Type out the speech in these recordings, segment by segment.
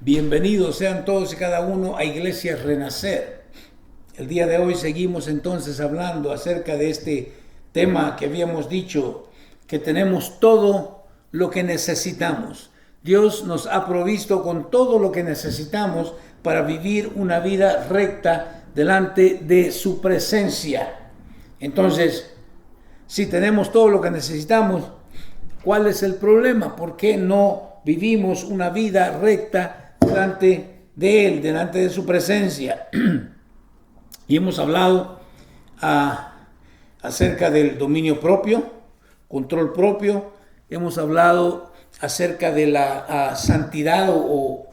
Bienvenidos sean todos y cada uno a Iglesia Renacer. El día de hoy seguimos entonces hablando acerca de este tema que habíamos dicho, que tenemos todo lo que necesitamos. Dios nos ha provisto con todo lo que necesitamos para vivir una vida recta delante de su presencia. Entonces, si tenemos todo lo que necesitamos, ¿cuál es el problema? ¿Por qué no vivimos una vida recta delante de Él, delante de su presencia? Y hemos hablado acerca del dominio propio, control propio. Hemos hablado acerca de la santidad o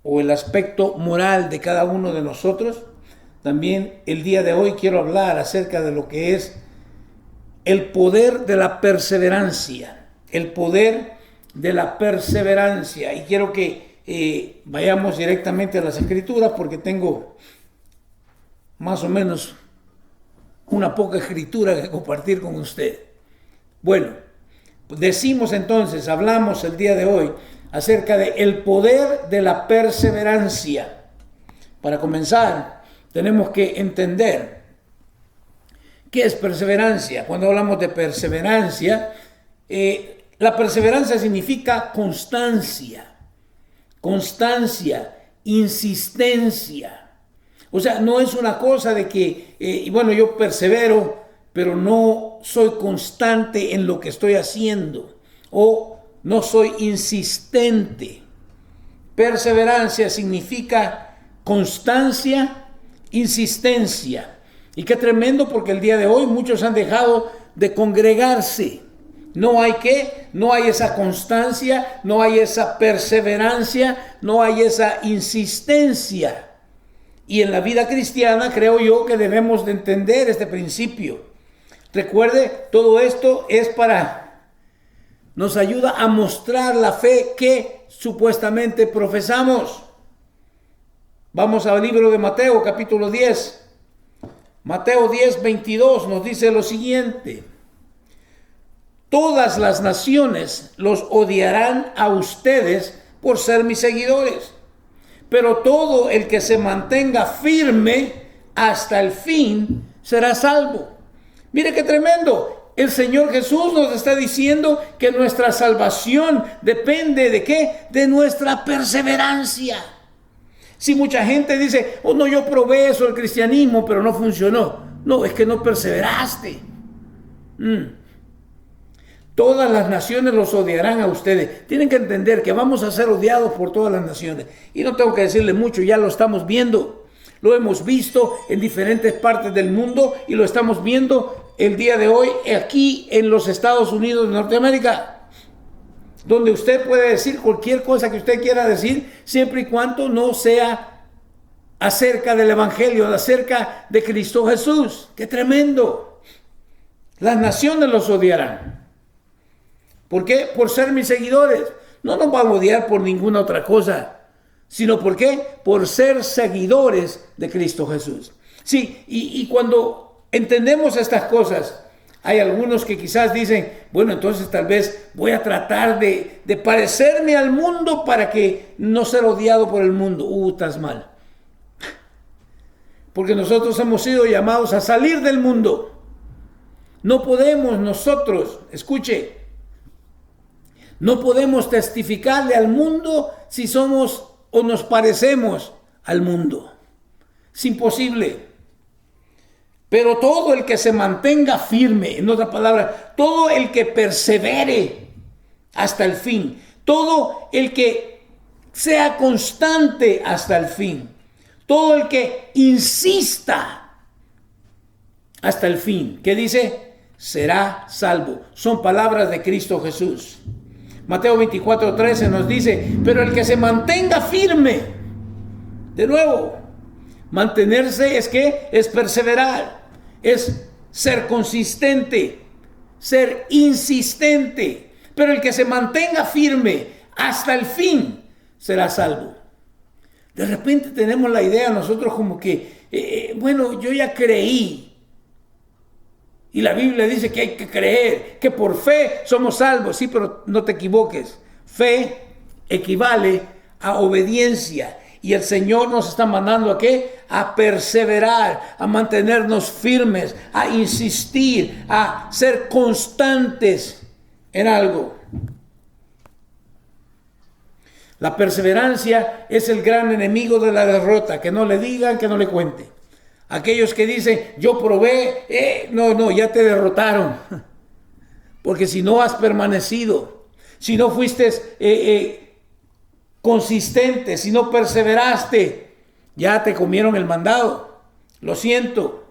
el aspecto moral de cada uno de nosotros. También el día de hoy quiero hablar acerca de lo que es el poder de la perseverancia. El poder de la perseverancia. Y quiero que vayamos directamente a las Escrituras porque tengo más o menos una poca escritura que compartir con usted. Bueno, decimos entonces, hablamos el día de hoy acerca de el poder de la perseverancia. Para comenzar, tenemos que entender qué es perseverancia. Cuando hablamos de perseverancia, la perseverancia significa constancia, insistencia. O sea, no es una cosa de que, yo persevero, pero no soy constante en lo que estoy haciendo, o no soy insistente. Perseverancia significa constancia, insistencia. Y qué tremendo, porque el día de hoy muchos han dejado de congregarse. No hay esa constancia, no hay esa perseverancia, no hay esa insistencia. Y en la vida cristiana creo yo que debemos de entender este principio. Recuerde, todo esto nos ayuda a mostrar la fe que supuestamente profesamos. Vamos al libro de Mateo, capítulo 10. Mateo 10, 22 nos dice lo siguiente: todas las naciones los odiarán a ustedes por ser mis seguidores, pero todo el que se mantenga firme hasta el fin será salvo. Mire qué tremendo. El Señor Jesús nos está diciendo que nuestra salvación depende ¿de qué? De nuestra perseverancia. Si mucha gente dice, oh no, yo probé eso, el cristianismo, pero no funcionó. No, es que no perseveraste. Todas las naciones los odiarán a ustedes. Tienen que entender que vamos a ser odiados por todas las naciones. Y no tengo que decirles mucho, ya lo estamos viendo. Lo hemos visto en diferentes partes del mundo y lo estamos viendo el día de hoy aquí en los Estados Unidos de Norteamérica, donde usted puede decir cualquier cosa que usted quiera decir, siempre y cuando no sea acerca del Evangelio, acerca de Cristo Jesús. ¡Qué tremendo! Las naciones los odiarán. ¿Por qué? Por ser mis seguidores. No nos van a odiar por ninguna otra cosa, sino ¿por qué? Por ser seguidores de Cristo Jesús. Sí, y cuando entendemos estas cosas, hay algunos que quizás dicen, bueno, entonces tal vez voy a tratar de parecerme al mundo para que no ser odiado por el mundo. Estás mal. Porque nosotros hemos sido llamados a salir del mundo. No podemos nosotros, escuche, no podemos testificarle al mundo si somos o nos parecemos al mundo. Es imposible. Pero todo el que se mantenga firme, en otra palabra, todo el que persevere hasta el fin, todo el que sea constante hasta el fin, todo el que insista hasta el fin, ¿qué dice? Será salvo. Son palabras de Cristo Jesús. Mateo 24:13 nos dice, pero el que se mantenga firme, de nuevo, mantenerse es ¿qué? Es perseverar, es ser consistente, ser insistente, pero el que se mantenga firme hasta el fin será salvo. De repente tenemos la idea nosotros como que, yo ya creí. Y la Biblia dice que hay que creer, que por fe somos salvos. Sí, pero no te equivoques. Fe equivale a obediencia. Y el Señor nos está mandando ¿a qué? A perseverar, a mantenernos firmes, a insistir, a ser constantes en algo. La perseverancia es el gran enemigo de la derrota. Que no le digan, que no le cuente. Aquellos que dicen, yo probé, no, ya te derrotaron. Porque si no has permanecido, si no fuiste consistente, si no perseveraste, ya te comieron el mandado. Lo siento.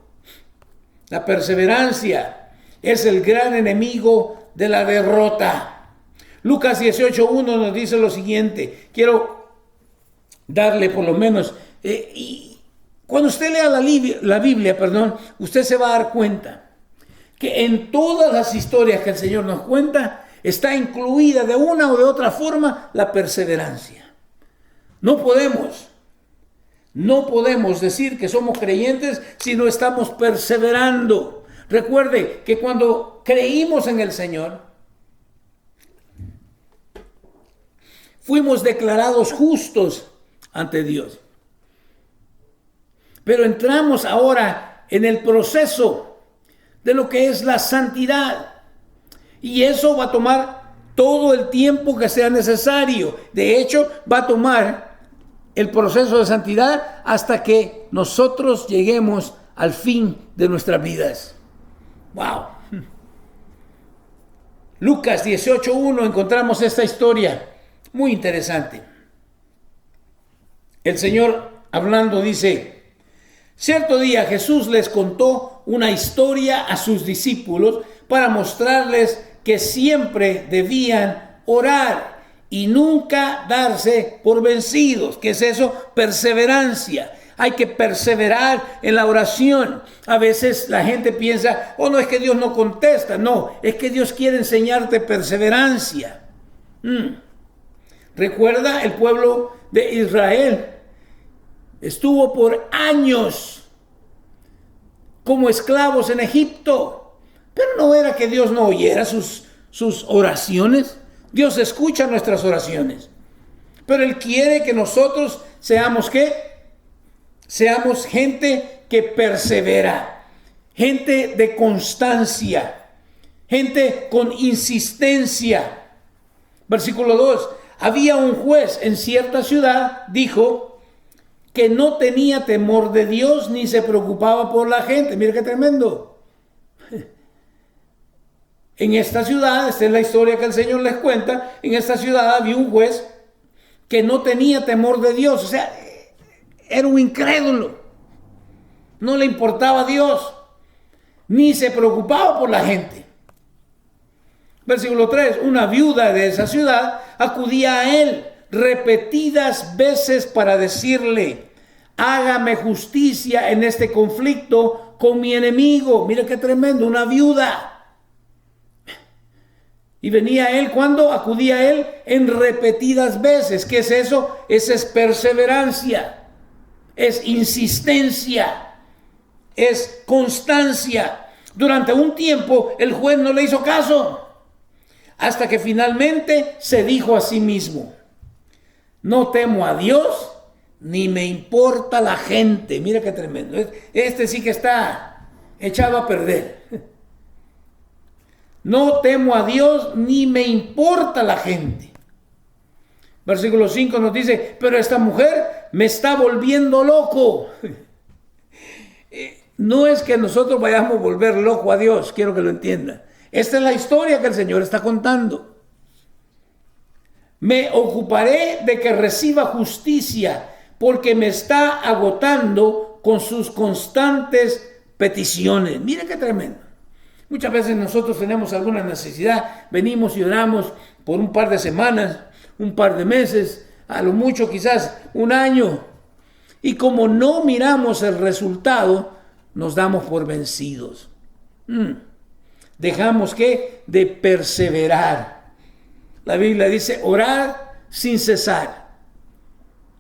La perseverancia es el gran enemigo de la derrota. Lucas 18:1 nos dice lo siguiente. Quiero darle por lo menos... cuando usted lea la Biblia, usted se va a dar cuenta que en todas las historias que el Señor nos cuenta, está incluida de una o de otra forma la perseverancia. No podemos decir que somos creyentes si no estamos perseverando. Recuerde que cuando creímos en el Señor, fuimos declarados justos ante Dios. Pero entramos ahora en el proceso de lo que es la santidad. Y eso va a tomar todo el tiempo que sea necesario. De hecho, va a tomar el proceso de santidad hasta que nosotros lleguemos al fin de nuestras vidas. ¡Wow! Lucas 18:1 encontramos esta historia muy interesante. El Señor hablando dice: cierto día Jesús les contó una historia a sus discípulos para mostrarles que siempre debían orar y nunca darse por vencidos. ¿Qué es eso? Perseverancia. Hay que perseverar en la oración. A veces la gente piensa, no es que Dios no contesta. No, es que Dios quiere enseñarte perseverancia. Recuerda, el pueblo de Israel estuvo por años como esclavos en Egipto. Pero no era que Dios no oyera sus oraciones. Dios escucha nuestras oraciones. Pero Él quiere que nosotros seamos ¿qué? Seamos gente que persevera. Gente de constancia. Gente con insistencia. Versículo 2. Había un juez en cierta ciudad, dijo, que no tenía temor de Dios ni se preocupaba por la gente. Mira qué tremendo. En esta ciudad, esta es la historia que el Señor les cuenta, en esta ciudad había un juez que no tenía temor de Dios. O sea, era un incrédulo. No le importaba a Dios, ni se preocupaba por la gente. Versículo 3, una viuda de esa ciudad acudía a él repetidas veces para decirle, hágame justicia en este conflicto con mi enemigo. Mira qué tremendo, una viuda. Y venía él, ¿cuándo? Acudía a él en repetidas veces. ¿Qué es eso? Esa es perseverancia, es insistencia, es constancia. Durante un tiempo el juez no le hizo caso. Hasta que finalmente se dijo a sí mismo, no temo a Dios, ni me importa la gente. Mira qué tremendo. Este sí que está echado a perder. No temo a Dios, ni me importa la gente. Versículo 5 nos dice, pero esta mujer me está volviendo loco. No es que nosotros vayamos a volver loco a Dios, quiero que lo entiendan. Esta es la historia que el Señor está contando. Me ocuparé de que reciba justicia porque me está agotando con sus constantes peticiones. Miren qué tremendo. Muchas veces nosotros tenemos alguna necesidad, venimos y oramos por un par de semanas, un par de meses, a lo mucho quizás un año. Y como no miramos el resultado, nos damos por vencidos. Dejamos ¿qué? De perseverar. La Biblia dice orar sin cesar.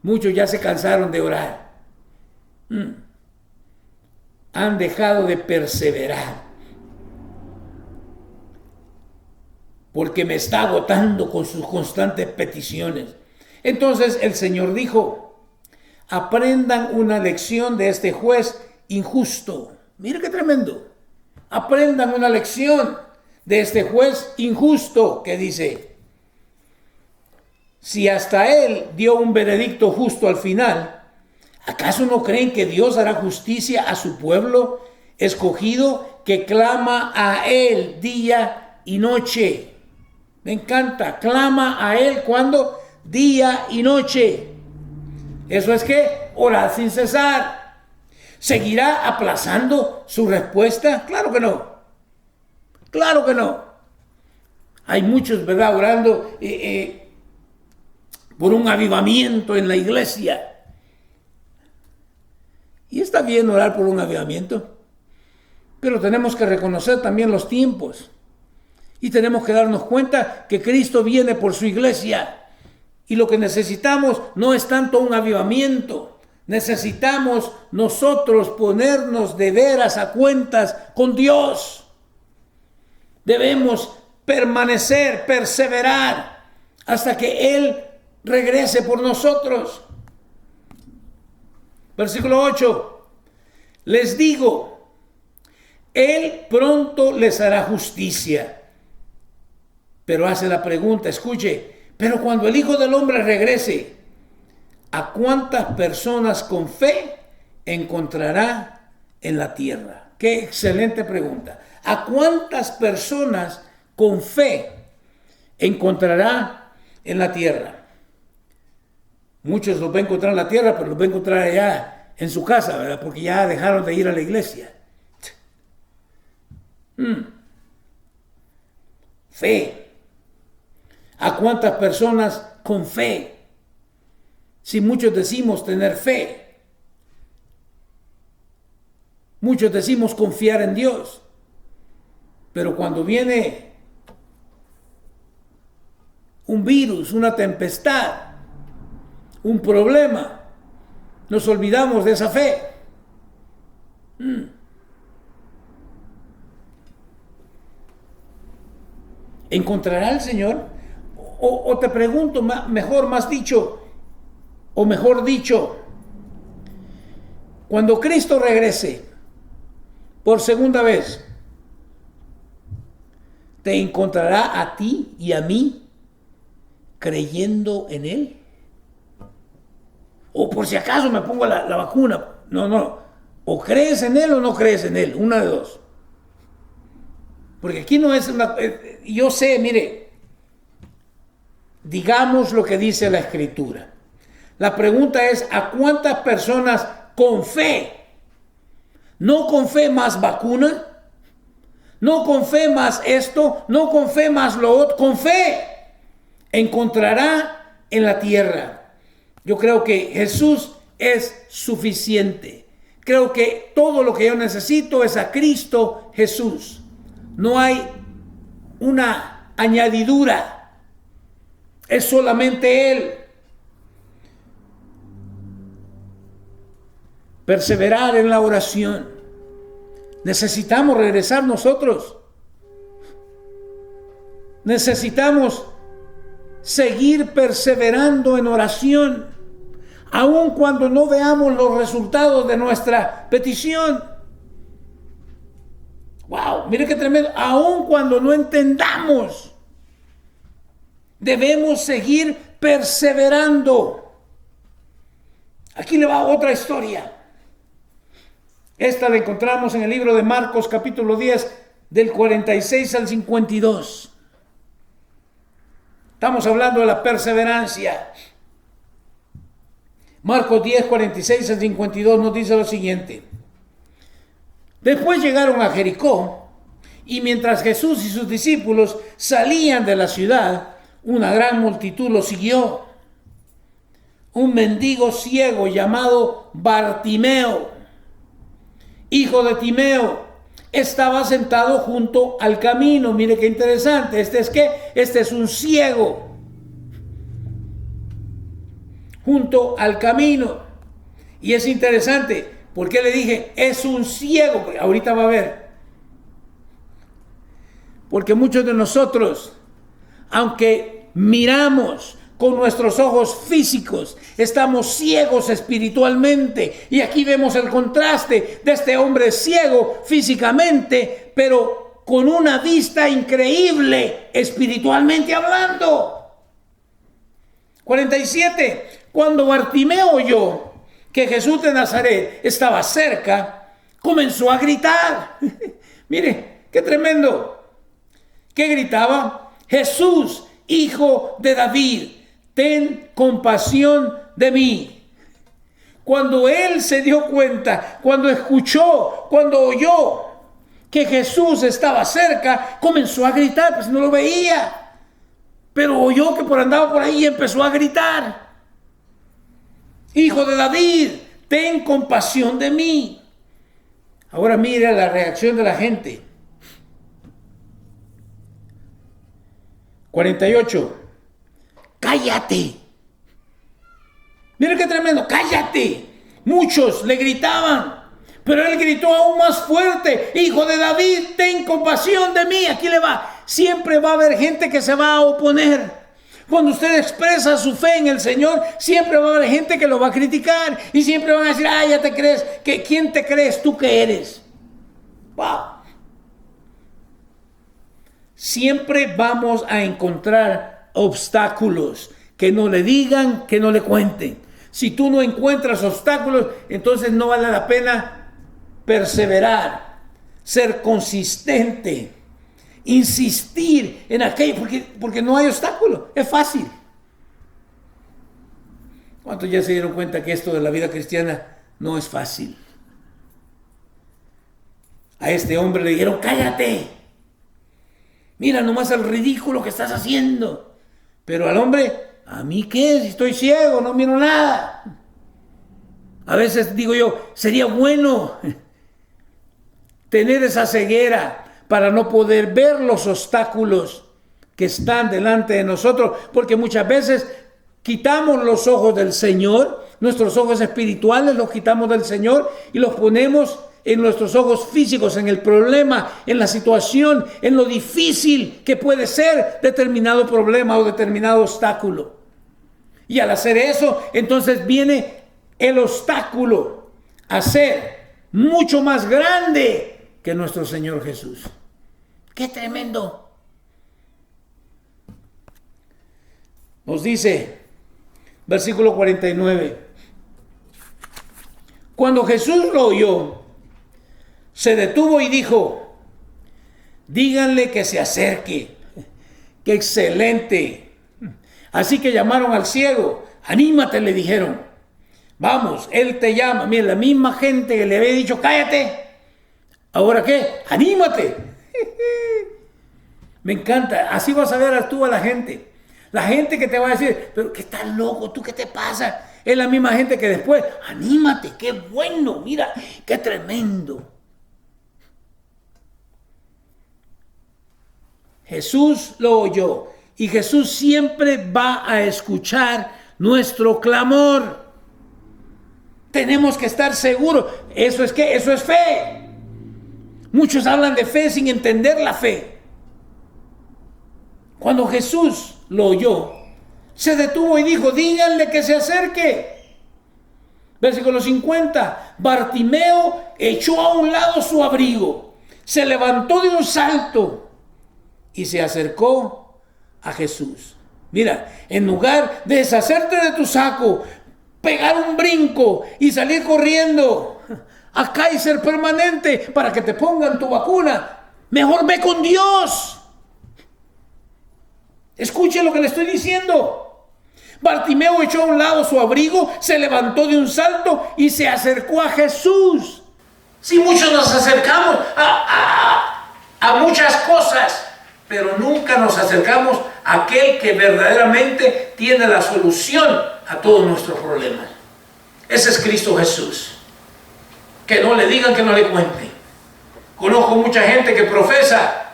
Muchos ya se cansaron de orar. Han dejado de perseverar. Porque me está agotando con sus constantes peticiones. Entonces el Señor dijo: aprendan una lección de este juez injusto. Mire qué tremendo. Aprendan una lección de este juez injusto, que dice: si hasta él dio un veredicto justo al final, ¿acaso no creen que Dios hará justicia a su pueblo escogido que clama a él día y noche? Me encanta, clama a él cuando día y noche. Eso es que orar sin cesar. ¿Seguirá aplazando su respuesta? Claro que no. Claro que no. Hay muchos, ¿verdad?, orando por un avivamiento en la iglesia. Y está bien orar por un avivamiento, pero tenemos que reconocer también los tiempos. Y tenemos que darnos cuenta que Cristo viene por su iglesia. Y lo que necesitamos no es tanto un avivamiento. Necesitamos nosotros ponernos de veras a cuentas con Dios. Debemos permanecer, perseverar, hasta que Él regrese por nosotros. Versículo 8. Les digo, Él pronto les hará justicia. Pero hace la pregunta, escuche, pero cuando el Hijo del Hombre regrese, ¿a cuántas personas con fe encontrará en la tierra? Qué excelente pregunta. ¿A cuántas personas con fe encontrará en la tierra? Muchos los va a encontrar en la tierra, pero los va a encontrar allá en su casa, ¿verdad? Porque ya dejaron de ir a la iglesia. Fe. ¿A cuántas personas con fe? Si muchos decimos tener fe, muchos decimos confiar en Dios, pero cuando viene un virus, una tempestad, un problema, nos olvidamos de esa fe. ¿Encontrará el Señor? O te pregunto, mejor dicho, cuando Cristo regrese por segunda vez, ¿te encontrará a ti y a mí creyendo en Él? O por si acaso me pongo la vacuna. No. O crees en Él o no crees en Él. Una de dos. Porque aquí no es una... Yo sé, mire, digamos lo que dice la Escritura. La pregunta es, ¿a cuántas personas con fe? No con fe más vacuna, no con fe más esto, no con fe más lo otro, con fe encontrará en la tierra. Yo creo que Jesús es suficiente. Creo que todo lo que yo necesito es a Cristo Jesús. No hay una añadidura. Es solamente Él. Perseverar en la oración. Necesitamos regresar nosotros. Necesitamos seguir perseverando en oración, aun cuando no veamos los resultados de nuestra petición. Wow, mire qué tremendo. Aun cuando no entendamos, debemos seguir perseverando. Aquí le va otra historia. Esta la encontramos en el libro de Marcos, capítulo 10, del 46 al 52. Estamos hablando de la perseverancia. Marcos 10, 46 al 52 nos dice lo siguiente. Después llegaron a Jericó, y mientras Jesús y sus discípulos salían de la ciudad, una gran multitud los siguió. Un mendigo ciego llamado Bartimeo, hijo de Timeo, estaba sentado junto al camino. Mire qué interesante. Este es un ciego. Junto al camino. Y es interesante. ¿Por qué le dije es un ciego? Porque ahorita va a ver. Porque muchos de nosotros, aunque miramos, con nuestros ojos físicos, estamos ciegos espiritualmente. Y aquí vemos el contraste de este hombre ciego físicamente, pero con una vista increíble espiritualmente hablando. 47. Cuando Bartimeo oyó que Jesús de Nazaret estaba cerca, comenzó a gritar. Mire, qué tremendo. ¿Qué gritaba? Jesús, hijo de David, ten compasión de mí. Cuando él se dio cuenta, cuando escuchó, cuando oyó que Jesús estaba cerca, comenzó a gritar, pues no lo veía. Pero oyó que andaba por ahí y empezó a gritar. Hijo de David, ten compasión de mí. Ahora mira la reacción de la gente. 48. Cállate. Mira qué tremendo, cállate. Muchos le gritaban, pero él gritó aún más fuerte. Hijo de David, ten compasión de mí. Aquí le va. Siempre va a haber gente que se va a oponer. Cuando usted expresa su fe en el Señor, siempre va a haber gente que lo va a criticar. Y siempre van a decir, ya te crees. ¿Quién te crees tú que eres? Wow. Siempre vamos a encontrar obstáculos que no le digan, que no le cuenten. Si tú no encuentras obstáculos, entonces no vale la pena perseverar, ser consistente, insistir en aquello, porque no hay obstáculo, es fácil. ¿Cuántos ya se dieron cuenta que esto de la vida cristiana no es fácil? A este hombre le dijeron, cállate. Mira nomás el ridículo que estás haciendo. Pero al hombre, ¿a mí qué? Si estoy ciego, no miro nada. A veces digo yo, sería bueno tener esa ceguera para no poder ver los obstáculos que están delante de nosotros, porque muchas veces quitamos los ojos del Señor, nuestros ojos espirituales los quitamos del Señor y los ponemos en nuestros ojos físicos, en el problema, en la situación, en lo difícil que puede ser determinado problema o determinado obstáculo. Y al hacer eso, entonces viene el obstáculo a ser mucho más grande que nuestro Señor Jesús. ¡Qué tremendo! Nos dice, versículo 49, cuando Jesús lo oyó, se detuvo y dijo, díganle que se acerque. ¡Qué excelente! Así que llamaron al ciego. Anímate, le dijeron. Vamos, él te llama. Mira, la misma gente que le había dicho, cállate. ¿Ahora qué? Anímate. Me encanta. Así vas a ver tú a la gente. La gente que te va a decir, pero que estás loco, ¿tú qué te pasa? Es la misma gente que después, anímate, qué bueno, mira, qué tremendo. Jesús lo oyó y Jesús siempre va a escuchar nuestro clamor. Tenemos que estar seguros. ¿Eso es qué? Eso es fe. Muchos hablan de fe sin entender la fe. Cuando Jesús lo oyó, se detuvo y dijo, díganle que se acerque. Versículo 50. Bartimeo echó a un lado su abrigo, se levantó de un salto y se acercó a Jesús. Mira, en lugar de deshacerte de tu saco, pegar un brinco y salir corriendo a Kaiser Permanente para que te pongan tu vacuna, mejor ve con Dios. Escuche lo que le estoy diciendo. Bartimeo echó a un lado su abrigo, se levantó de un salto y se acercó a Jesús. Si muchos nos acercamos a muchas cosas, pero nunca nos acercamos a aquel que verdaderamente tiene la solución a todos nuestros problemas. Ese es Cristo Jesús. Que no le digan, que no le cuenten. Conozco mucha gente que profesa,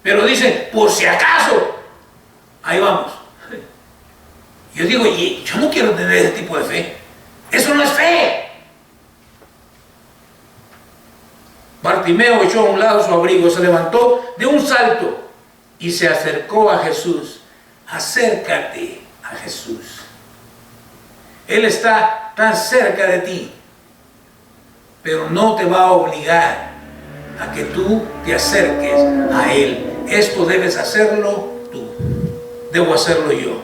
pero dice, por si acaso, ahí vamos. Yo digo, yo no quiero tener ese tipo de fe. Eso no es fe. Bartimeo echó a un lado su abrigo, se levantó de un salto y se acercó a Jesús. acércate a Jesús. Él está tan cerca de ti, pero no te va a obligar a que tú te acerques a Él. Esto debes hacerlo tú, debo hacerlo yo.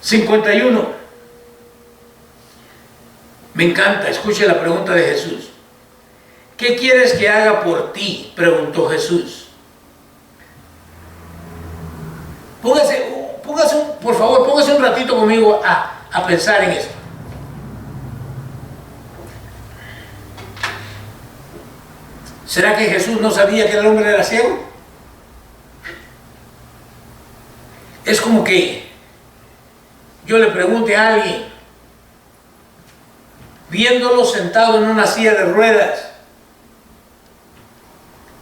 51. Me encanta, escuche la pregunta de Jesús. ¿Qué quieres que haga por ti?, preguntó Jesús. Por favor, póngase un ratito conmigo a pensar en esto. ¿Será que Jesús no sabía que el hombre era ciego? Es como que yo le pregunte a alguien, viéndolo sentado en una silla de ruedas,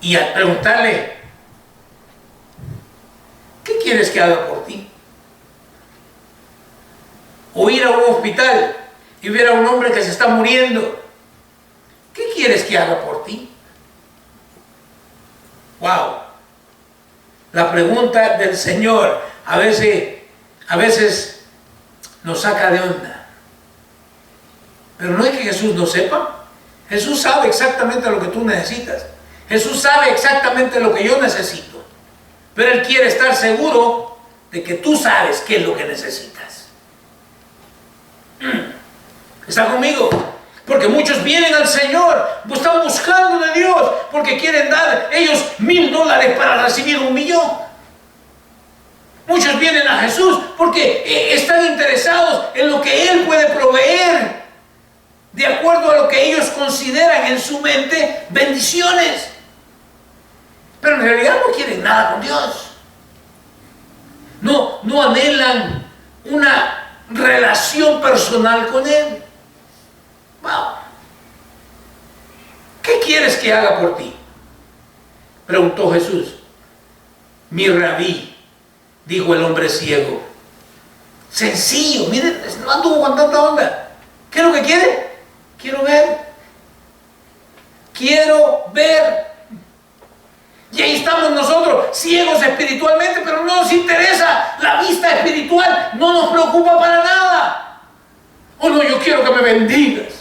y al preguntarle, ¿qué quieres que haga por ti? O ir a un hospital y ver a un hombre que se está muriendo, ¿qué quieres que haga por ti? Wow. La pregunta del Señor a veces nos saca de onda. Pero no es que Jesús no sepa. Jesús sabe exactamente lo que tú necesitas. Jesús sabe exactamente lo que yo necesito. Pero Él quiere estar seguro de que tú sabes qué es lo que necesitas. ¿Está conmigo? Porque muchos vienen al Señor, están buscando de Dios, porque quieren dar ellos $1000 para recibir 1.000.000. Muchos vienen a Jesús porque están interesados en lo que Él puede proveer, de acuerdo a lo que ellos consideran en su mente bendiciones. Pero en realidad no quieren nada con Dios. No anhelan una relación personal con Él. Wow. ¿Qué quieres que haga por ti?, preguntó Jesús. Mi rabí, dijo el hombre ciego. Sencillo, miren, no anduvo con tanta onda. ¿Qué es lo que quiere? Quiero ver. Quiero ver. Y ahí estamos nosotros, ciegos espiritualmente, pero no nos interesa la vista espiritual, no nos preocupa para nada. Oh no, yo quiero que me bendigas.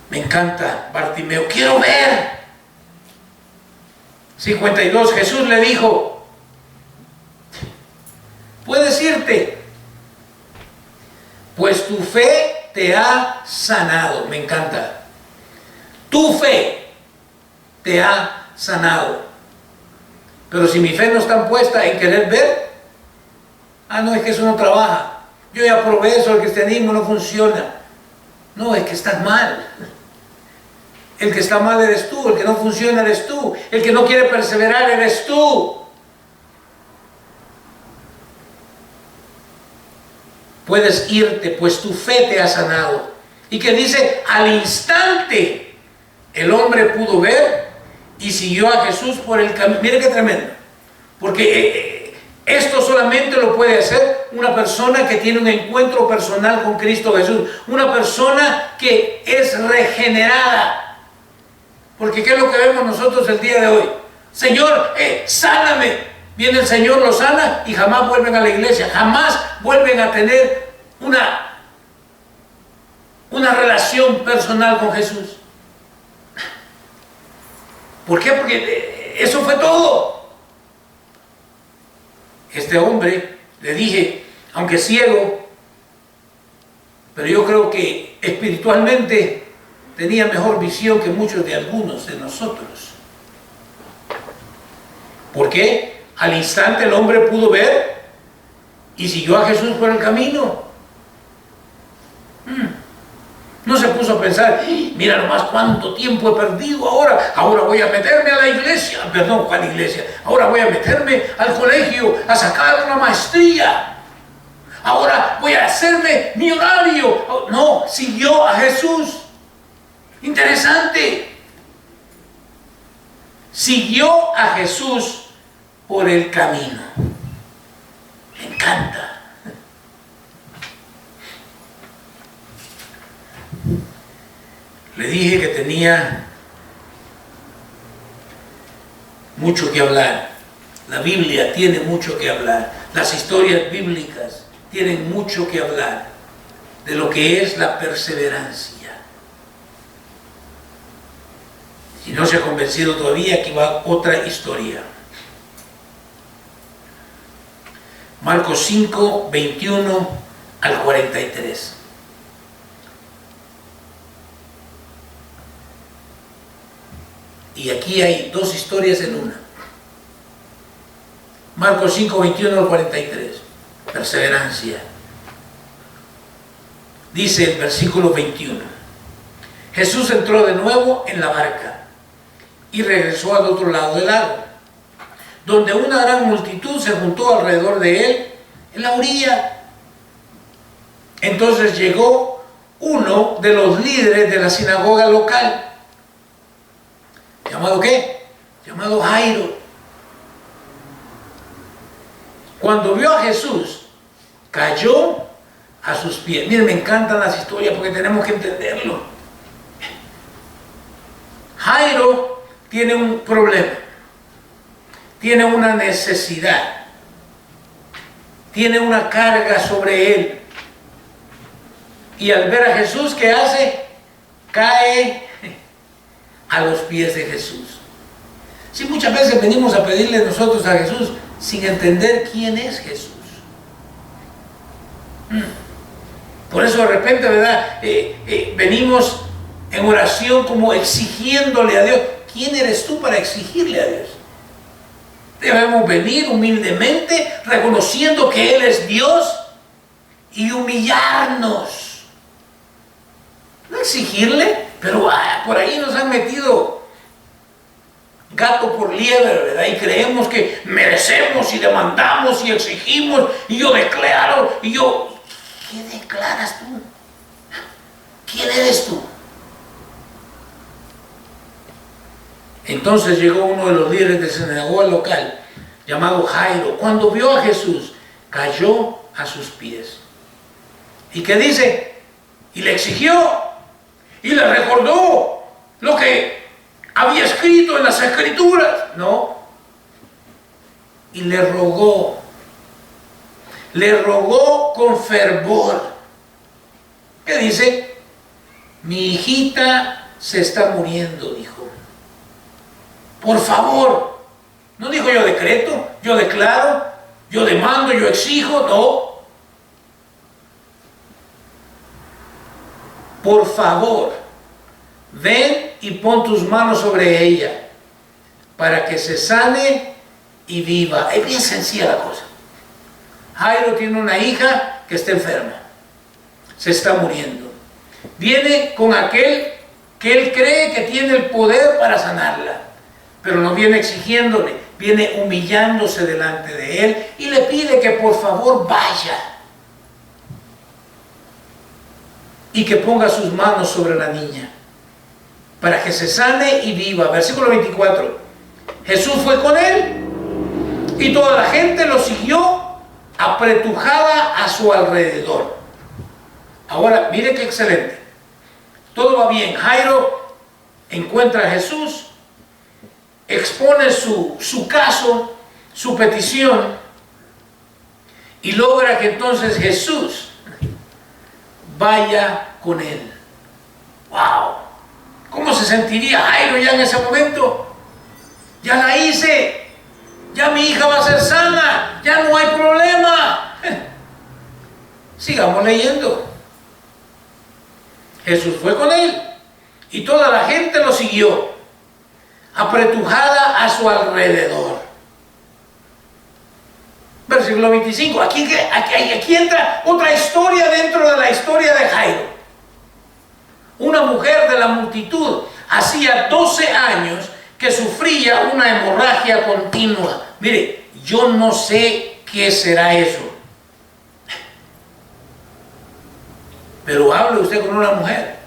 Me encanta Bartimeo, quiero ver. 52, Jesús le dijo, puedes irte, pues tu fe te ha sanado. Me encanta. Tu fe te ha sanado. Pero si mi fe no está puesta en querer ver, no, es que eso no trabaja. Yo ya probé eso, el cristianismo no funciona. No, es que estás mal. El que está mal eres tú, el que no funciona eres tú, el que no quiere perseverar eres tú. Puedes irte, pues tu fe te ha sanado. Y que dice, al instante el hombre pudo ver y siguió a Jesús por el camino. Mire qué tremendo. Porque esto solamente lo puede hacer una persona que tiene un encuentro personal con Cristo Jesús. Una persona que es regenerada. Porque ¿qué es lo que vemos nosotros el día de hoy? Señor, sáname. Viene el Señor, lo sana y jamás vuelven a la iglesia. Jamás vuelven a tener una relación personal con Jesús. ¿Por qué? Porque eso fue todo. Este hombre, le dije, aunque ciego, pero yo creo que espiritualmente tenía mejor visión que muchos de algunos de nosotros. ¿Por qué? Al instante el hombre pudo ver y siguió a Jesús por el camino. No se puso a pensar, mira nomás cuánto tiempo he perdido ahora voy a meterme a la iglesia, perdón, ¿cuál iglesia? Ahora voy a meterme al colegio a sacar una maestría, ahora voy a hacerme millonario. No, siguió a Jesús. Interesante. Siguió a Jesús por el camino. Me encanta. Le dije que tenía mucho que hablar. La Biblia tiene mucho que hablar. Las historias bíblicas tienen mucho que hablar de lo que es la perseverancia. Si no se ha convencido todavía, aquí va otra historia. Marcos 5, 21 al 43. Y aquí hay dos historias en una. Marcos 5, 21 al 43. Perseverancia. Dice el versículo 21. Jesús entró de nuevo en la barca y regresó al otro lado del lago, donde una gran multitud se juntó alrededor de él en la orilla. Entonces llegó uno de los líderes de la sinagoga local. ¿Llamado qué? Llamado Jairo. Cuando vio a Jesús, cayó a sus pies. Miren, me encantan las historias porque tenemos que entenderlo. Jairo tiene un problema, tiene una necesidad, tiene una carga sobre él. Y al ver a Jesús, ¿qué hace? Cae a los pies de Jesús. Sí, muchas veces venimos a pedirle nosotros a Jesús sin entender quién es Jesús. Por eso de repente, ¿verdad? Venimos en oración como exigiéndole a Dios. ¿Quién eres tú para exigirle a Dios? Debemos venir humildemente reconociendo que Él es Dios y humillarnos. No exigirle, pero por ahí nos han metido gato por liebre, ¿verdad? Y creemos que merecemos y demandamos y exigimos y yo declaro y yo... ¿Qué declaras tú? ¿Quién eres tú? Entonces llegó uno de los líderes de la sinagoga local, llamado Jairo. Cuando vio a Jesús, cayó a sus pies. ¿Y qué dice? Y le exigió y le recordó lo que había escrito en las Escrituras. No. Y le rogó con fervor. ¿Qué dice? Mi hijita se está muriendo, dijo. Por favor. No dijo yo decreto, yo declaro, yo demando, yo exijo, no. Por favor, ven y pon tus manos sobre ella para que se sane y viva. Es bien sencilla la cosa. Jairo tiene una hija que está enferma, se está muriendo. Viene con aquel que él cree que tiene el poder para sanarla, pero no viene exigiéndole, viene humillándose delante de él y le pide que por favor vaya y que ponga sus manos sobre la niña para que se sane y viva. Versículo 24. Jesús fue con él y toda la gente lo siguió apretujada a su alrededor. Ahora, mire qué excelente. Todo va bien. Jairo encuentra a Jesús, expone su caso, su petición, y logra que entonces Jesús vaya con él. ¡Wow! ¿Cómo se sentiría Jairo ya en ese momento? Ya la hice. Ya mi hija va a ser sana, ya no hay problema. Sigamos leyendo. Jesús fue con él y toda la gente lo siguió, apretujada a su alrededor. Versículo 25. Aquí entra otra historia dentro de la historia de Jairo. Una mujer de la multitud hacía 12 años que sufría una hemorragia continua. Mire, yo no sé qué será eso, pero hable usted con una mujer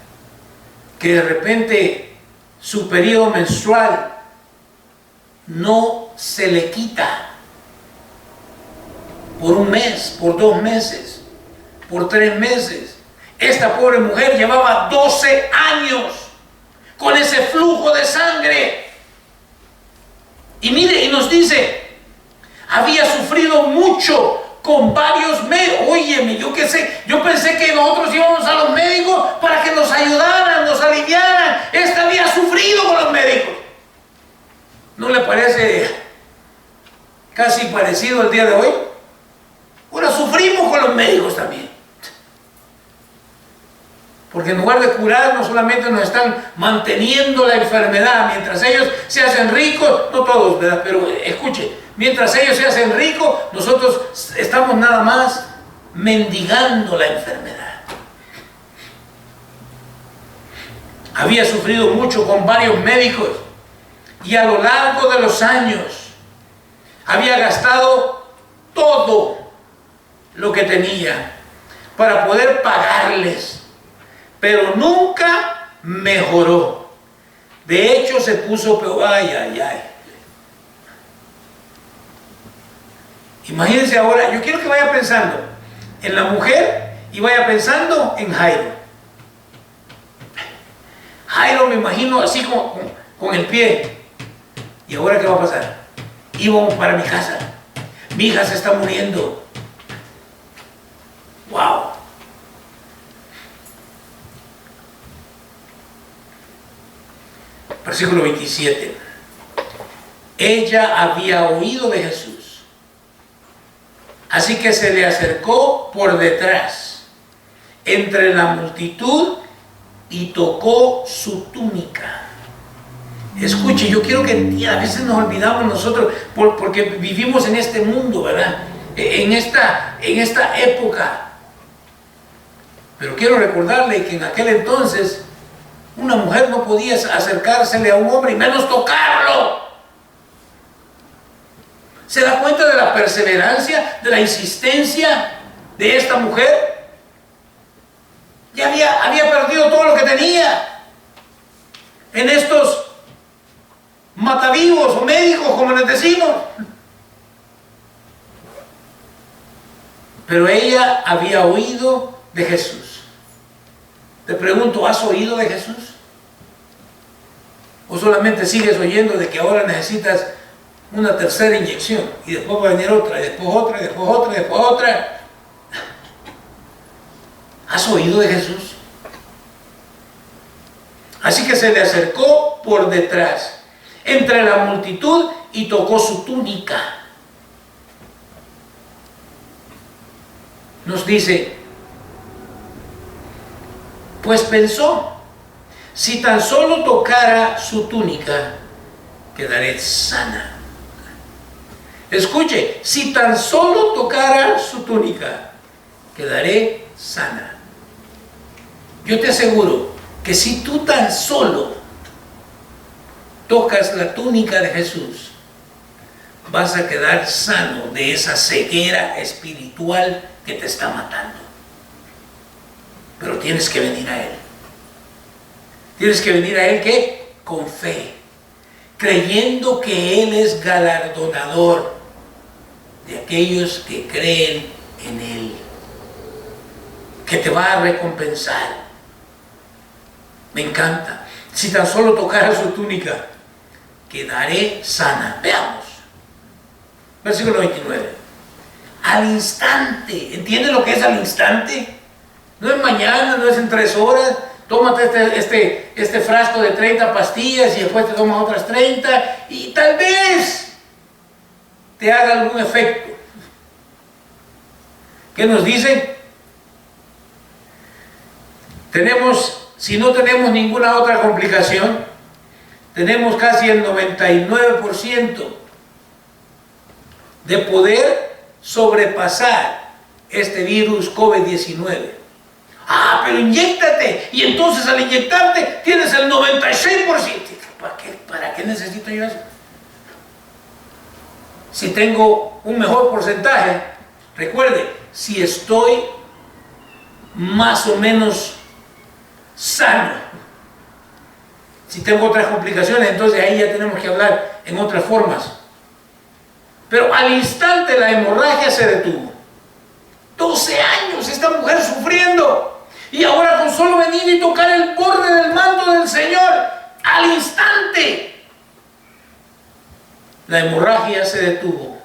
que de repente su periodo menstrual no se le quita por un mes, por 2 meses, por 3 meses. Esta pobre mujer llevaba 12 años con ese flujo de sangre. Y mire, y nos dice, había sufrido mucho con varios médicos. Óyeme, yo qué sé, yo pensé que nosotros íbamos a los médicos para que nos ayudaran, nos aliviaran. Esta había sufrido con los médicos. ¿No le parece casi parecido el día de hoy? Ahora sufrimos con los médicos también. Porque en lugar de curarnos, solamente nos están manteniendo la enfermedad. Mientras ellos se hacen ricos, no todos, ¿verdad? Pero escuche, mientras ellos se hacen ricos, nosotros estamos nada más mendigando la enfermedad. Había sufrido mucho con varios médicos y a lo largo de los años había gastado todo lo que tenía para poder pagarles. Pero nunca mejoró. De hecho, se puso peor. Ay, ay, ay. Imagínense ahora, yo quiero que vaya pensando en la mujer y vaya pensando en Jairo. Jairo me imagino así con el pie. ¿Y ahora qué va a pasar? Íbamos para mi casa. Mi hija se está muriendo. ¡Wow! Versículo 27. Ella había oído de Jesús, así que se le acercó por detrás, entre la multitud, y tocó su túnica. Escuche, yo quiero que entienda, a veces nos olvidamos nosotros, porque vivimos en este mundo, ¿verdad? En esta época. Pero quiero recordarle que en aquel entonces, una mujer no podía acercársele a un hombre y menos tocarlo. ¿Se da cuenta de la perseverancia, de la insistencia de esta mujer? Ya había perdido todo lo que tenía en estos matavivos o médicos, como les decimos. Pero ella había oído de Jesús. Te pregunto, ¿has oído de Jesús? ¿O solamente sigues oyendo de que ahora necesitas una tercera inyección y después va a venir otra, y después otra, y después otra, y después otra? ¿Has oído de Jesús? Así que se le acercó por detrás, entre la multitud, y tocó su túnica. Nos dice, pues pensó, si tan solo tocara su túnica, quedaré sana. Escuche, si tan solo tocara su túnica, quedaré sana. Yo te aseguro que si tú tan solo tocas la túnica de Jesús, vas a quedar sano de esa ceguera espiritual que te está matando. Pero tienes que venir a Él. Tienes que venir a Él, ¿qué? Con fe, creyendo que Él es galardonador de aquellos que creen en Él, que te va a recompensar. Me encanta. Si tan solo tocara su túnica, quedaré sana. Veamos. Versículo 29. Al instante. ¿Entiende lo que es al instante? No es mañana, no es en 3 horas. Tómate este frasco de 30 pastillas y después te tomas otras 30 y tal vez te haga algún efecto. ¿Qué nos dicen? Si no tenemos ninguna otra complicación, tenemos casi el 99% de poder sobrepasar este virus COVID-19. Ah, pero inyéctate. Y entonces al inyectarte tienes el 96%. ¿Para qué necesito yo eso? Si tengo un mejor porcentaje, recuerde, si estoy más o menos sano, si tengo otras complicaciones, entonces ahí ya tenemos que hablar en otras formas. Pero al instante la hemorragia se detuvo. 12 años esta mujer sufriendo. Y ahora con solo venir y tocar el borde del manto del Señor, al instante, la hemorragia se detuvo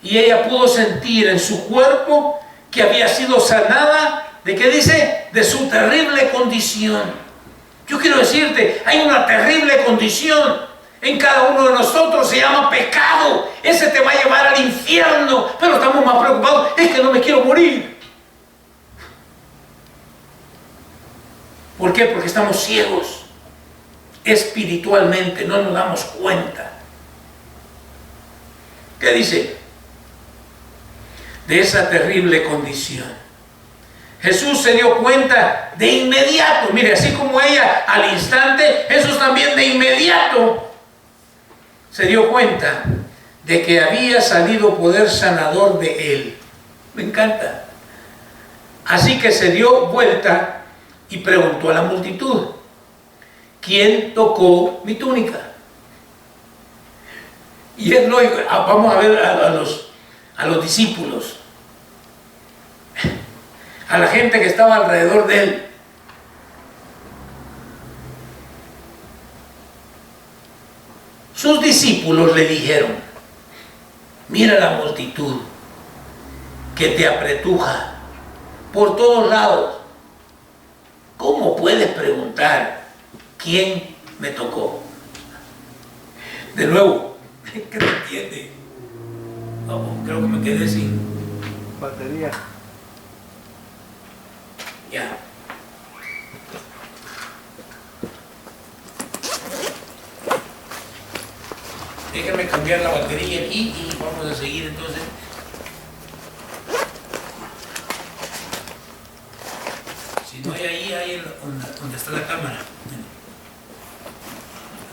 y ella pudo sentir en su cuerpo que había sido sanada. ¿De qué dice? De su terrible condición. Yo quiero decirte, hay una terrible condición en cada uno de nosotros, se llama pecado. Ese te va a llevar al infierno, pero estamos más preocupados, es que no me quiero morir. ¿Por qué? Porque estamos ciegos espiritualmente, no nos damos cuenta. ¿Qué dice? De esa terrible condición. Jesús se dio cuenta de inmediato. Mire, así como ella al instante, Jesús también de inmediato se dio cuenta de que había salido poder sanador de él. Me encanta. Así que se dio vuelta y preguntó a la multitud: ¿quién tocó mi túnica? Y es lógico. Vamos a ver a los discípulos, a la gente que estaba alrededor de él. Sus discípulos le dijeron: mira la multitud que te apretuja por todos lados. ¿Cómo puedes preguntar quién me tocó? De nuevo, ¿qué no entiende? Vamos, creo que me quedé sin batería. Ya. Déjame cambiar la batería aquí y vamos a seguir entonces. Si no hay ahí, hay donde está la cámara.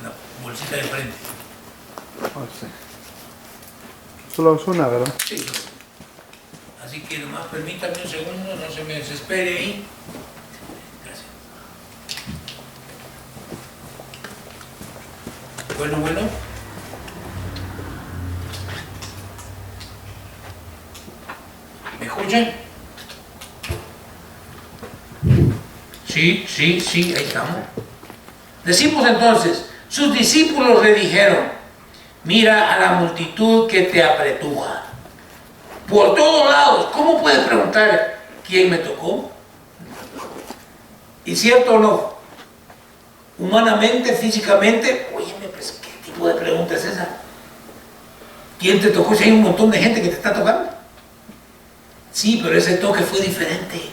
La bolsita de frente. Oh, sí. Solo es una, ¿verdad? Sí. Así que nomás permítame un segundo, no se me desespere ahí. Gracias. Bueno. ¿Me escuchan? Sí, ahí estamos. Decimos entonces, sus discípulos le dijeron: mira a la multitud que te apretuja por todos lados. ¿Cómo puedes preguntar quién me tocó? ¿Y cierto o no? Humanamente, físicamente, oye, pues, ¿qué tipo de pregunta es esa? ¿Quién te tocó? Si hay un montón de gente que te está tocando. Sí, pero ese toque fue diferente.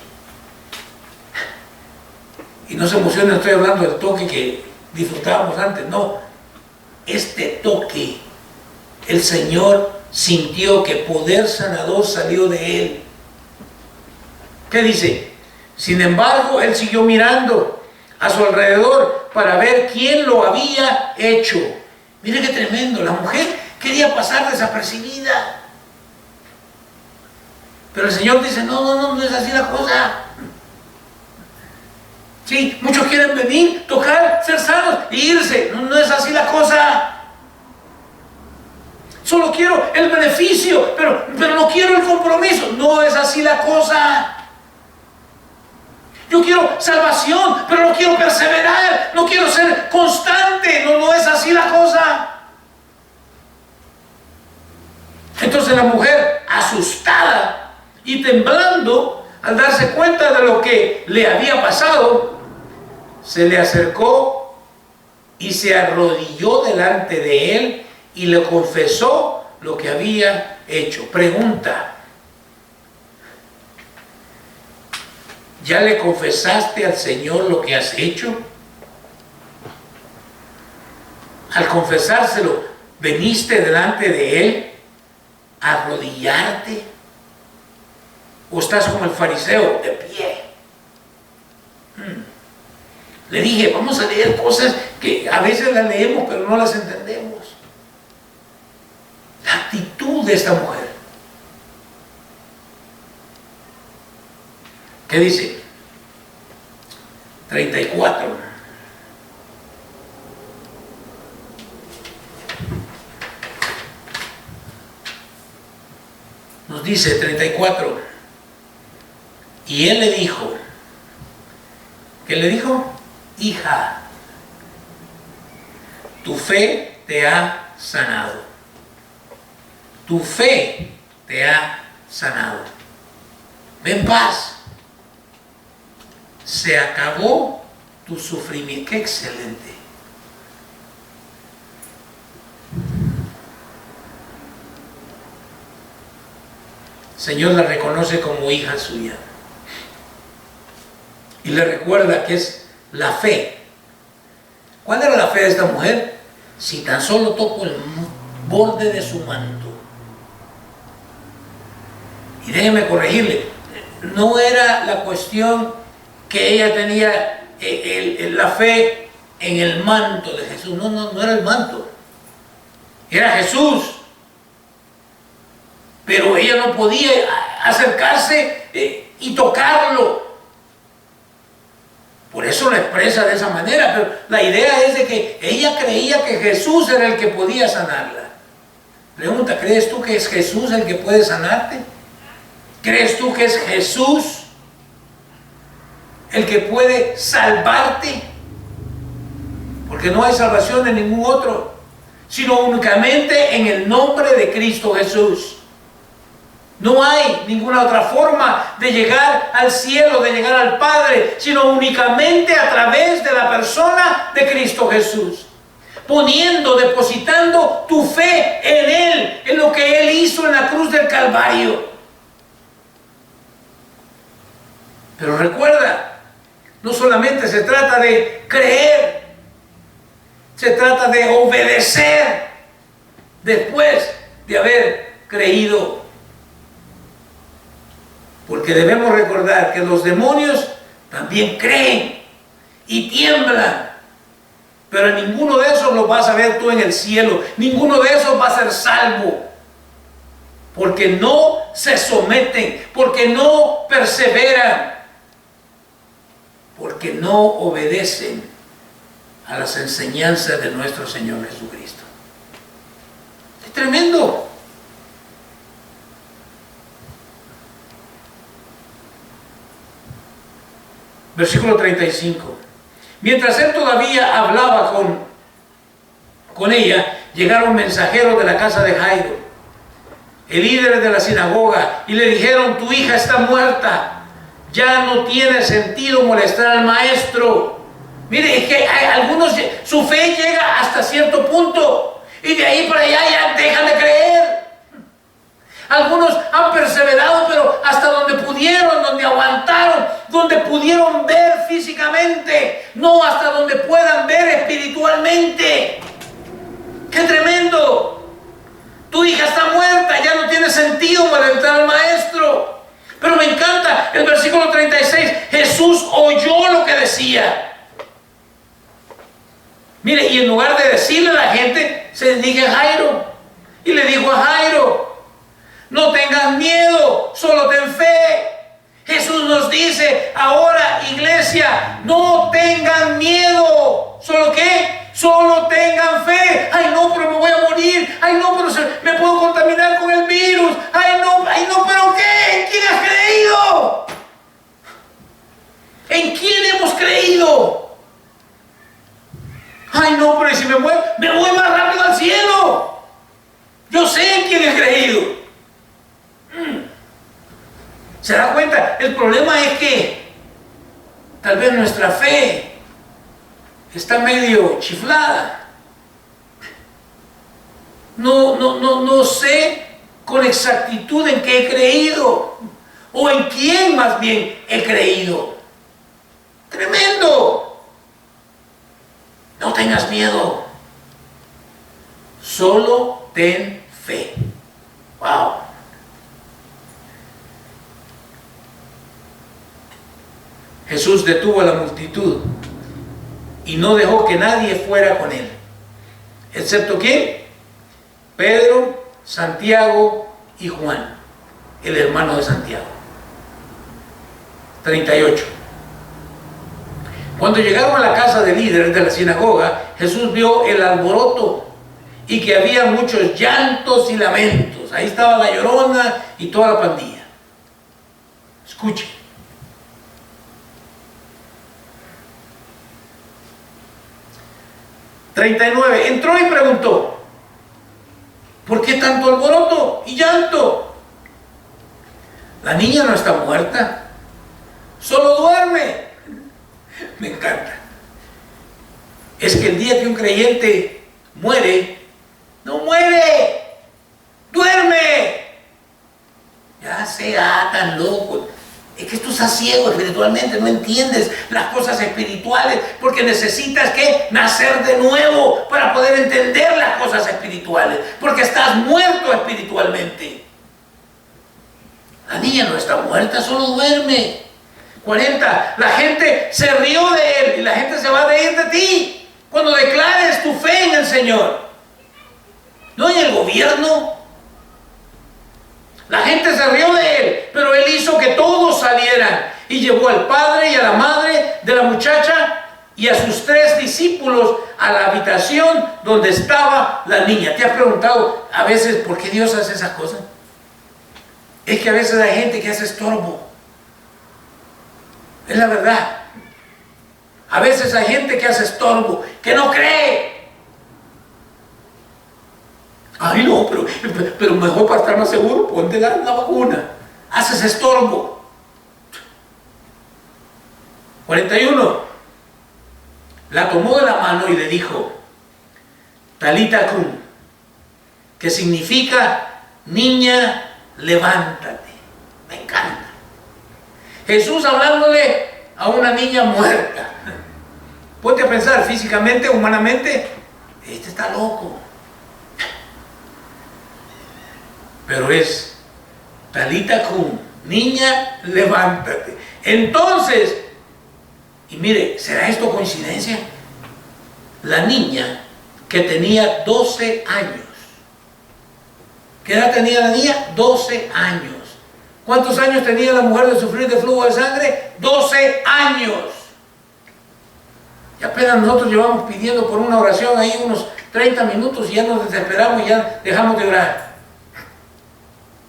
Y no se emocionen, estoy hablando del toque que disfrutábamos antes, no. Este toque, el Señor sintió que poder sanador salió de él. ¿Qué dice? Sin embargo, él siguió mirando a su alrededor para ver quién lo había hecho. Mire qué tremendo, la mujer quería pasar desapercibida. Pero el Señor dice: no es así la cosa. Sí, muchos quieren venir, tocar, ser sanos e irse. No es así la cosa. Solo quiero el beneficio, pero no quiero el compromiso. No es así la cosa. Yo quiero salvación, pero no quiero perseverar. No quiero ser constante. No es así la cosa. Entonces la mujer, asustada y temblando al darse cuenta de lo que le había pasado, se le acercó y se arrodilló delante de él y le confesó lo que había hecho. Pregunta: ¿ya le confesaste al Señor lo que has hecho? Al confesárselo, ¿veniste delante de él a arrodillarte? ¿O estás como el fariseo, de pie? Le dije, vamos a leer cosas que a veces las leemos pero no las entendemos. La actitud de esta mujer. ¿Qué dice? 34. Nos dice 34. Y él le dijo, ¿qué le dijo? Hija, tu fe te ha sanado. tu fe te ha sanado. Ve en paz. Se acabó tu sufrimiento. ¡Qué excelente! El Señor la reconoce como hija suya. Y le recuerda que es la fe. ¿Cuál era la fe de esta mujer? Si tan solo toco el borde de su manto. Y déjeme corregirle, no era la cuestión que ella tenía la fe en el manto de Jesús. No era el manto. Era Jesús. Pero ella no podía acercarse y tocarlo. Por eso lo expresa de esa manera, pero la idea es de que ella creía que Jesús era el que podía sanarla. Pregunta, ¿crees tú que es Jesús el que puede sanarte? ¿Crees tú que es Jesús el que puede salvarte? Porque no hay salvación en ningún otro, sino únicamente en el nombre de Cristo Jesús. No hay ninguna otra forma de llegar al cielo, de llegar al Padre, sino únicamente a través de la persona de Cristo Jesús. Depositando tu fe en Él, en lo que Él hizo en la cruz del Calvario. Pero recuerda, no solamente se trata de creer, se trata de obedecer después de haber creído. Porque debemos recordar que los demonios también creen y tiemblan. Pero ninguno de esos los vas a ver tú en el cielo. Ninguno de esos va a ser salvo. Porque no se someten, porque no perseveran, porque no obedecen a las enseñanzas de nuestro Señor Jesucristo. Es tremendo. Versículo 35. Mientras él todavía hablaba con ella, llegaron mensajeros de la casa de Jairo, el líder de la sinagoga, y le dijeron: tu hija está muerta, ya no tiene sentido molestar al maestro. Mire, es que hay algunos, su fe llega hasta cierto punto, y de ahí para allá ya dejan de creer. Algunos han perseverado, pero hasta donde pudieron, donde aguantaron, donde pudieron ver físicamente, no hasta donde puedan ver espiritualmente. ¡Qué tremendo! Tu hija está muerta, ya no tiene sentido molestar al maestro. Pero me encanta el versículo 36. Jesús oyó lo que decía. Mire, y en lugar de decirle a la gente, se dirige a Jairo. Y le dijo a Jairo: no tengas miedo, solo ten fe. Jesús nos dice ahora, iglesia, no tengan miedo. ¿Solo qué? Solo tengan fe. Ay, no, pero me voy a morir. Ay, no, pero me puedo contaminar con el virus. Ay, no, pero ¿qué? ¿En quién has creído? ¿En quién hemos creído? Ay, no, pero si me voy más rápido al cielo. Yo sé en quién he creído. ¿Se da cuenta? El problema es que tal vez nuestra fe está medio chiflada. No sé con exactitud en qué he creído, o en quién más bien he creído. Tremendo. No tengas miedo, solo ten fe. Wow. Jesús detuvo a la multitud y no dejó que nadie fuera con él, excepto ¿quién? Pedro, Santiago y Juan, el hermano de Santiago. 38. Cuando llegaron a la casa del líder de la sinagoga, Jesús vio el alboroto y que había muchos llantos y lamentos. Ahí estaba la Llorona y toda la pandilla. Escuchen. 39. Entró y preguntó: ¿Por qué tanto alboroto y llanto? La niña no está muerta, solo duerme. Me encanta. Es que el día que un creyente muere, no muere, duerme. Ya sea tan loco. Es que tú estás ciego espiritualmente, no entiendes las cosas espirituales, porque necesitas que nacer de nuevo para poder entender las cosas espirituales, porque estás muerto espiritualmente. La niña no está muerta, solo duerme. 40. La gente se rió de él y la gente se va a reír de ti cuando declares tu fe en el Señor. No en el gobierno. La gente se rió de él, pero él hizo que todos salieran y llevó al padre y a la madre de la muchacha y a sus 3 discípulos a la habitación donde estaba la niña. ¿Te has preguntado a veces por qué Dios hace esas cosas? Es que a veces hay gente que hace estorbo. Es la verdad. A veces hay gente que hace estorbo, que no cree. Ay, no, pero mejor para estar más seguro, ponte la vacuna. Haces estorbo. 41. La tomó de la mano y le dijo, Talita cum, que significa, niña, levántate. Me encanta. Jesús hablándole a una niña muerta. Ponte a pensar físicamente, humanamente, este está loco. Pero es Talita cum, niña, levántate. Entonces, y mire, ¿será esto coincidencia? La niña que tenía 12 años. ¿Qué edad tenía la niña? 12 años. ¿Cuántos años tenía la mujer de sufrir de flujo de sangre? 12 años. Y apenas nosotros llevamos pidiendo por una oración ahí unos 30 minutos y ya nos desesperamos y ya dejamos de orar.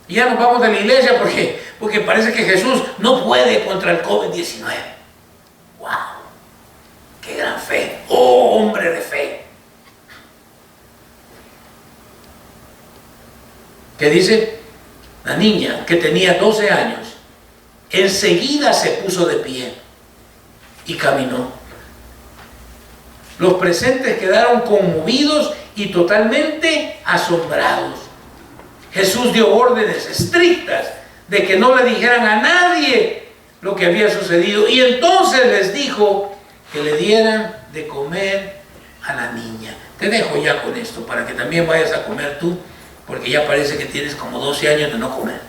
Y ya nos vamos de la iglesia porque parece que Jesús no puede contra el COVID-19. ¡Wow! ¡Qué gran fe! ¡Oh, hombre de fe! ¿Qué dice? La niña que tenía 12 años, enseguida se puso de pie y caminó. Los presentes quedaron conmovidos y totalmente asombrados. Jesús dio órdenes estrictas de que no le dijeran a nadie lo que había sucedido. Y entonces les dijo que le dieran de comer a la niña. Te dejo ya con esto para que también vayas a comer tú, porque ya parece que tienes como 12 años de no comer.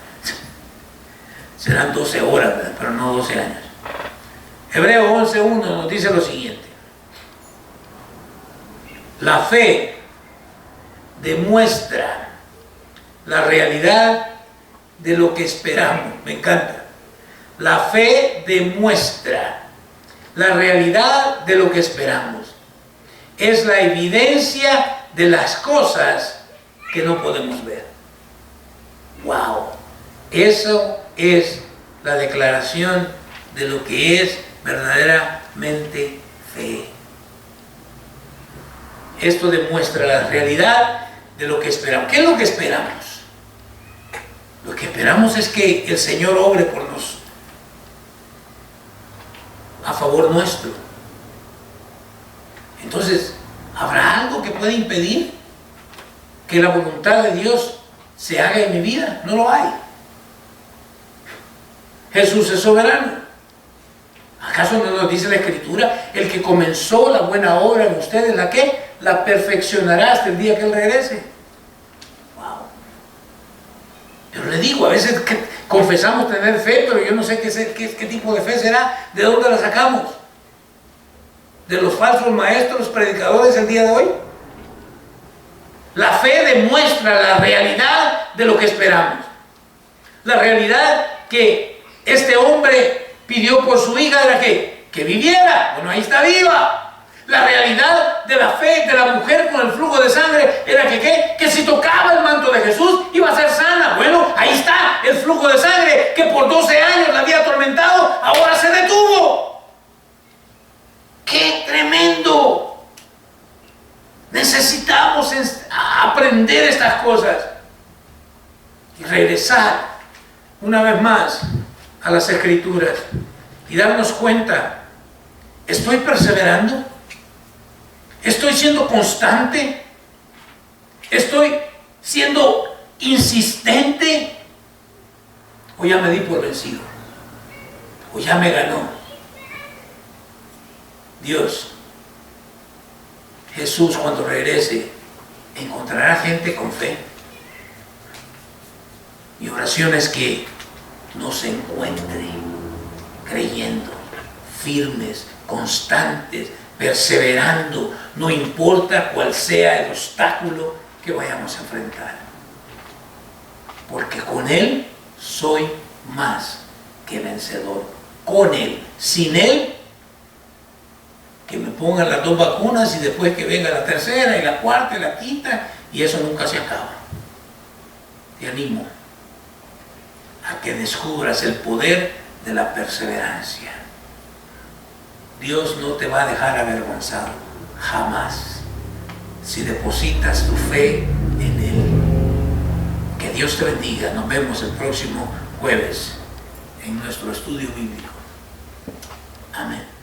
Serán 12 horas, ¿verdad? Pero no 12 años. Hebreo 11:1 nos dice lo siguiente. La fe demuestra la realidad de lo que esperamos. Me encanta. La fe demuestra la realidad de lo que esperamos. Es la evidencia de las cosas que no podemos ver. ¡Wow! Eso es la declaración de lo que es verdaderamente fe. Esto demuestra la realidad de lo que esperamos. ¿Qué es lo que esperamos? Lo que esperamos es que el Señor obre por nosotros, a favor nuestro. Entonces, ¿habrá algo que pueda impedir que la voluntad de Dios se haga en mi vida? No lo hay. Jesús es soberano. ¿Acaso no nos dice la Escritura? El que comenzó la buena obra en ustedes, ¿la qué? La perfeccionará hasta el día que Él regrese. Wow. Pero le digo, a veces confesamos tener fe, pero yo no sé qué tipo de fe será, de dónde la sacamos. ¿De los falsos maestros predicadores el día de hoy? La fe demuestra la realidad de lo que esperamos. La realidad que este hombre pidió por su hija era que viviera. Bueno, ahí está viva. La realidad de la fe de la mujer con el flujo de sangre era que si tocaba el manto de Jesús iba a ser sana. Bueno, ahí está el flujo de sangre que por 12 años la había atormentado, ahora se detuvo. ¡Qué tremendo! Necesitamos aprender estas cosas. una vez más a las Escrituras y darnos cuenta, ¿estoy perseverando? ¿Estoy siendo constante? ¿Estoy siendo insistente? ¿O ya me di por vencido? ¿O ya me ganó? Dios, Jesús, cuando regrese, encontrará gente con fe y oraciones que nos encuentre creyendo, firmes, constantes, perseverando, no importa cuál sea el obstáculo que vayamos a enfrentar. Porque con Él soy más que vencedor. Con Él. Sin Él, que me pongan las 2 vacunas y después que venga la tercera y la cuarta y la quinta, y eso nunca se acaba. Te animo a que descubras el poder de la perseverancia. Dios no te va a dejar avergonzado, jamás, si depositas tu fe en Él. Que Dios te bendiga. Nos vemos el próximo jueves en nuestro estudio bíblico. Amén.